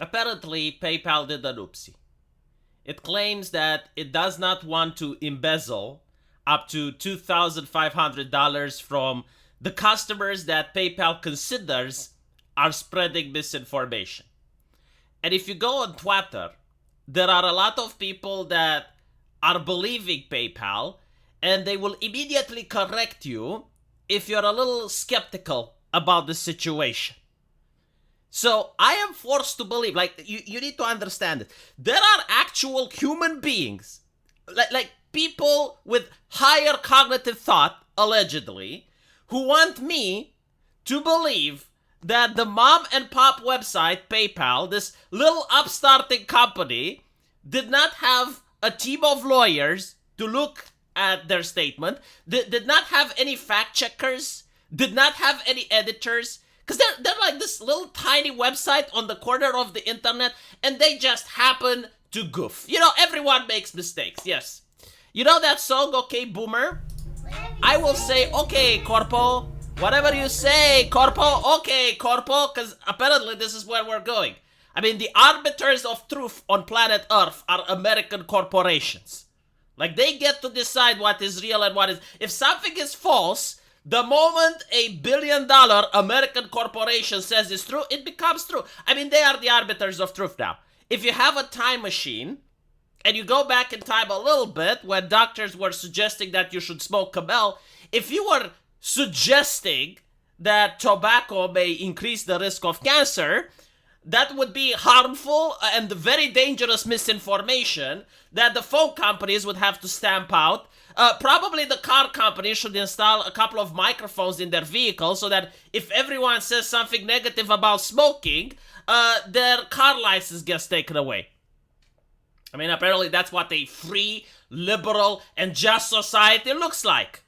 Apparently, PayPal did an oopsie. It claims that it does not want to embezzle up to $2,500 from the customers that PayPal considers are spreading misinformation. And if you go on Twitter, there are a lot of people that are believing PayPal, and they will immediately correct you if you're a little skeptical about the situation. So I am forced to believe, like, you need to understand it. There are actual human beings, like people with higher cognitive thought, allegedly, who want me to believe that the mom and pop website, PayPal, this little upstarting company, did not have a team of lawyers to look at their statement, did not have any fact checkers, did not have any editors. Because they're like this little tiny website on the corner of the internet, and they just happen to goof. You know, everyone makes mistakes, yes. You know that song, Okay Boomer? I will say, okay, Corpo. Whatever you say, Corpo, okay, Corpo, because apparently this is where we're going. I mean, the arbiters of truth on planet Earth are American corporations. Like, they get to decide what is real and what is... If something is false... The moment a $1 billion American corporation says it's true, it becomes true. I mean, they are the arbiters of truth now. If you have a time machine, and you go back in time a little bit, when doctors were suggesting that you should smoke Camel, if you were suggesting that tobacco may increase the risk of cancer, that would be harmful and very dangerous misinformation that the phone companies would have to stamp out. Probably the car company should install a couple of microphones in their vehicle so that if everyone says something negative about smoking, their car license gets taken away. I mean, apparently that's what a free, liberal, and just society looks like.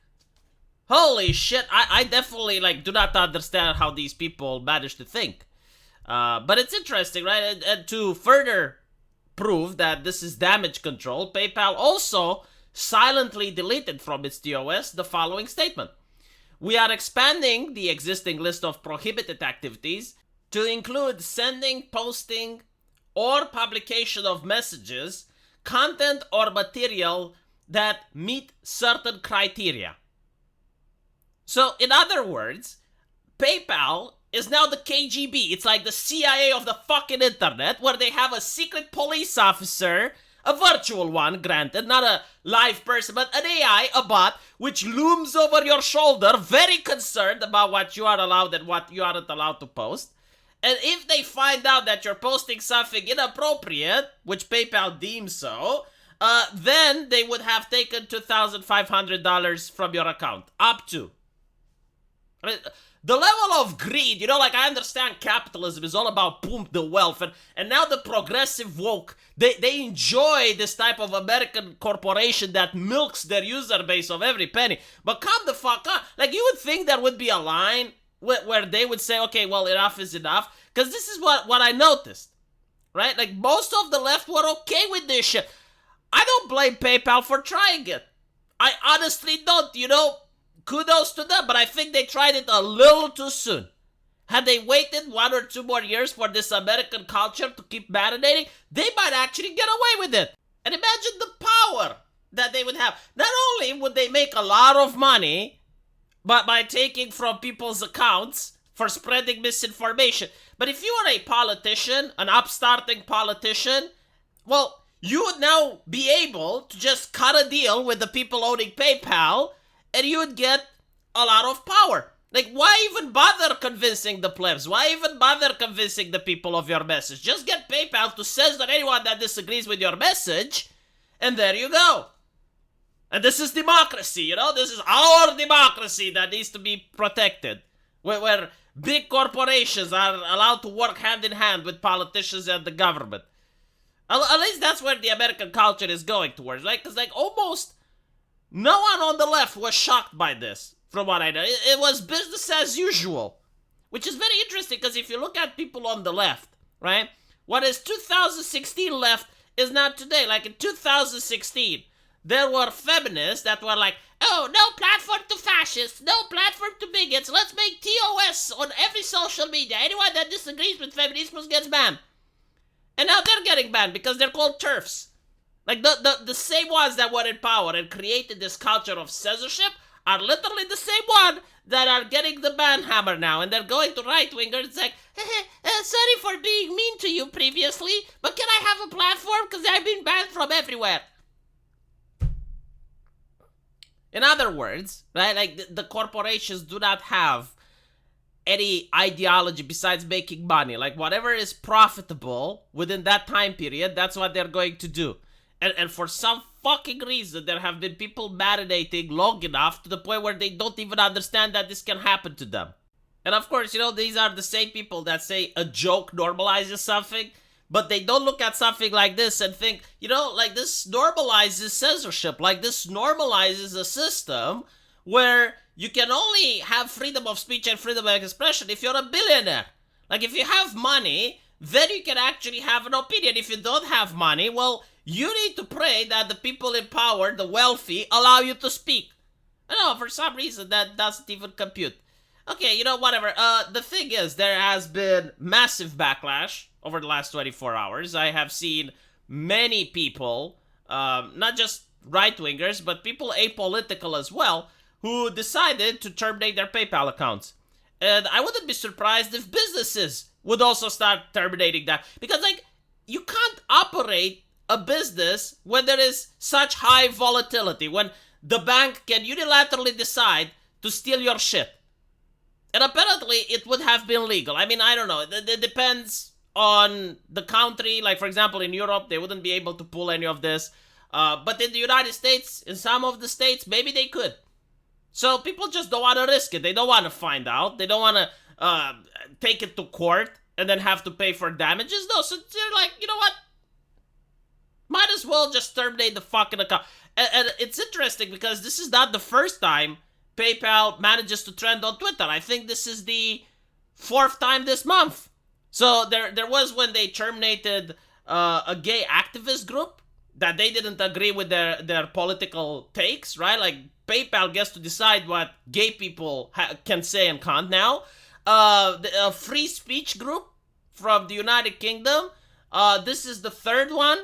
Holy shit, I definitely do not understand how these people manage to think. But it's interesting, right? And to further prove that this is damage control, PayPal also silently deleted from its TOS the following statement. We are expanding the existing list of prohibited activities to include sending, posting, or publication of messages, content, or material that meet certain criteria. So, in other words, PayPal is now the KGB. It's like the CIA of the fucking internet, where they have a secret police officer, a virtual one, granted, not a live person, but an AI, a bot, which looms over your shoulder, very concerned about what you are allowed and what you aren't allowed to post. And if they find out that you're posting something inappropriate, which PayPal deems so, then they would have taken $2,500 from your account. Up to. I mean, the level of greed, I understand capitalism is all about boom, the wealth, and now the progressive woke, they enjoy this type of American corporation that milks their user base of every penny. But come the fuck on. You would think there would be a line where they would say, okay, well, enough is enough. Because this is what I noticed, right? Most of the left were okay with this shit. I don't blame PayPal for trying it. I honestly don't, kudos to them, but I think they tried it a little too soon. Had they waited 1 or 2 more years for this American culture to keep marinating, they might actually get away with it. And imagine the power that they would have. Not only would they make a lot of money by taking from people's accounts for spreading misinformation, but if you are a politician, an upstarting politician, well, you would now be able to just cut a deal with the people owning PayPal, and you would get a lot of power. Why even bother convincing the plebs? Why even bother convincing the people of your message? Just get PayPal to censor anyone that disagrees with your message, and there you go. And this is democracy, This is our democracy that needs to be protected. Where big corporations are allowed to work hand in hand with politicians and the government. At least that's where the American culture is going towards, right? Because, almost no one on the left was shocked by this, from what I know. It was business as usual, which is very interesting, because if you look at people on the left, right, what is 2016 left is not today. In 2016, there were feminists that were like, oh, no platform to fascists, no platform to bigots, let's make TOS on every social media. Anyone that disagrees with feminism gets banned. And now they're getting banned because they're called TERFs. Like, the same ones that were in power and created this culture of censorship are literally the same one that are getting the ban hammer now. And they're going to right-wingers. It's like, sorry for being mean to you previously, but can I have a platform? Because I've been banned from everywhere. In other words, right, like the corporations do not have any ideology besides making money. Like, whatever is profitable within that time period, that's what they're going to do. And for some fucking reason, there have been people marinating long enough to the point where they don't even understand that this can happen to them. And of course, you know, these are the same people that say a joke normalizes something, but they don't look at something like this and think, you know, like, this normalizes censorship. Like, this normalizes a system where you can only have freedom of speech and freedom of expression if you're a billionaire. Like, if you have money, then you can actually have an opinion. If you don't have money, well, you need to pray that the people in power, the wealthy, allow you to speak. I know, for some reason, that doesn't even compute. Okay, you know, whatever. The thing is, there has been massive backlash over the last 24 hours. I have seen many people, not just right-wingers, but people apolitical as well, who decided to terminate their PayPal accounts. And I wouldn't be surprised if businesses would also start terminating that. Because, like, you can't operate a business when there is such high volatility, when the bank can unilaterally decide to steal your shit. And apparently, it would have been legal. I mean, I don't know. It depends on the country. Like, for example, in Europe, they wouldn't be able to pull any of this. But in the United States, in some of the states, maybe they could. So people just don't want to risk it. They don't want to find out. They don't want to take it to court and then have to pay for damages. No, so they're like, you know what? Might as well just terminate the fucking account. And it's interesting because this is not the first time PayPal manages to trend on Twitter. I think this is the 4th time this month. So there was when they terminated a gay activist group that they didn't agree with their political takes, right? Like, PayPal gets to decide what gay people can say and can't now. A free speech group from the United Kingdom. This is the 3rd one.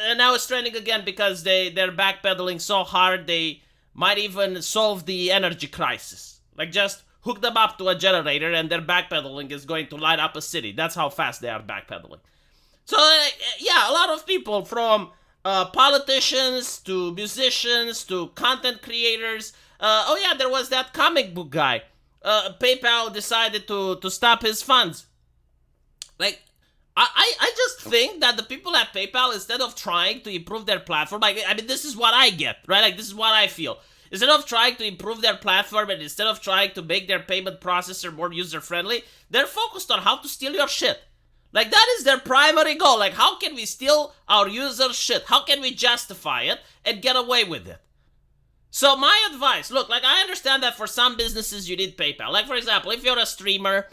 And now it's trending again because they're backpedaling so hard they might even solve the energy crisis. Like, just hook them up to a generator and their backpedaling is going to light up a city. That's how fast they are backpedaling. So, yeah, a lot of people from politicians to musicians to content creators. Oh yeah, there was that comic book guy. PayPal decided to stop his funds. Like, I just think that the people at PayPal, instead of trying to improve their platform, like, I mean, this is what I get, right? Like, this is what I feel. Instead of trying to improve their platform and instead of trying to make their payment processor more user-friendly, they're focused on how to steal your shit. Like, that is their primary goal. Like, how can we steal our users' shit? How can we justify it and get away with it? So my advice, look, like, I understand that for some businesses you need PayPal. Like, for example, if you're a streamer,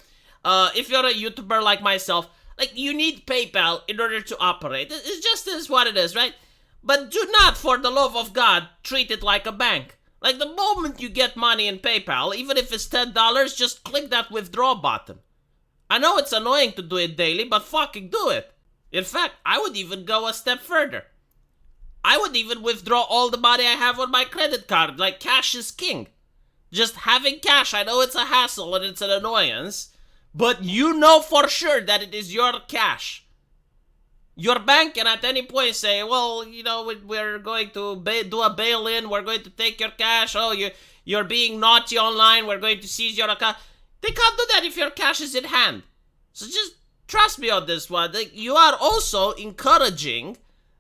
if you're a YouTuber like myself, like, you need PayPal in order to operate. It just is what it is, right? But do not, for the love of God, treat it like a bank. Like, the moment you get money in PayPal, even if it's $10, just click that withdraw button. I know it's annoying to do it daily, but fucking do it. In fact, I would even go a step further. I would even withdraw all the money I have on my credit card. Like, cash is king. Just having cash, I know it's a hassle and it's an annoyance, but you know for sure that it is your cash. Your bank can at any point say, well, you know, we're going to do a bail-in, we're going to take your cash, oh, you're being naughty online, we're going to seize your account. They can't do that if your cash is in hand. So just trust me on this one. Like, you are also encouraging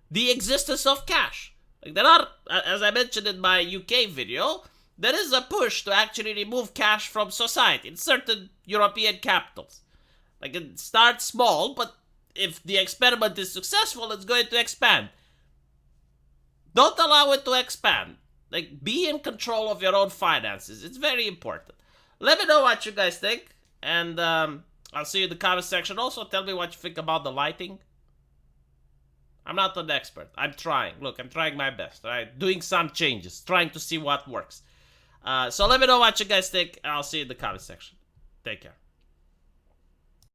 the existence of cash. Like, there are, as I mentioned in my UK video, there is a push to actually remove cash from society in certain European capitals. Like, it starts small, but if the experiment is successful, it's going to expand. Don't allow it to expand. Like, be in control of your own finances. It's very important. Let me know what you guys think, and I'll see you in the comment section. Also, tell me what you think about the lighting. I'm not an expert. I'm trying. Look, I'm trying my best, right? Doing some changes, trying to see what works. So let me know what you guys think, and I'll see you in the comment section. Take care.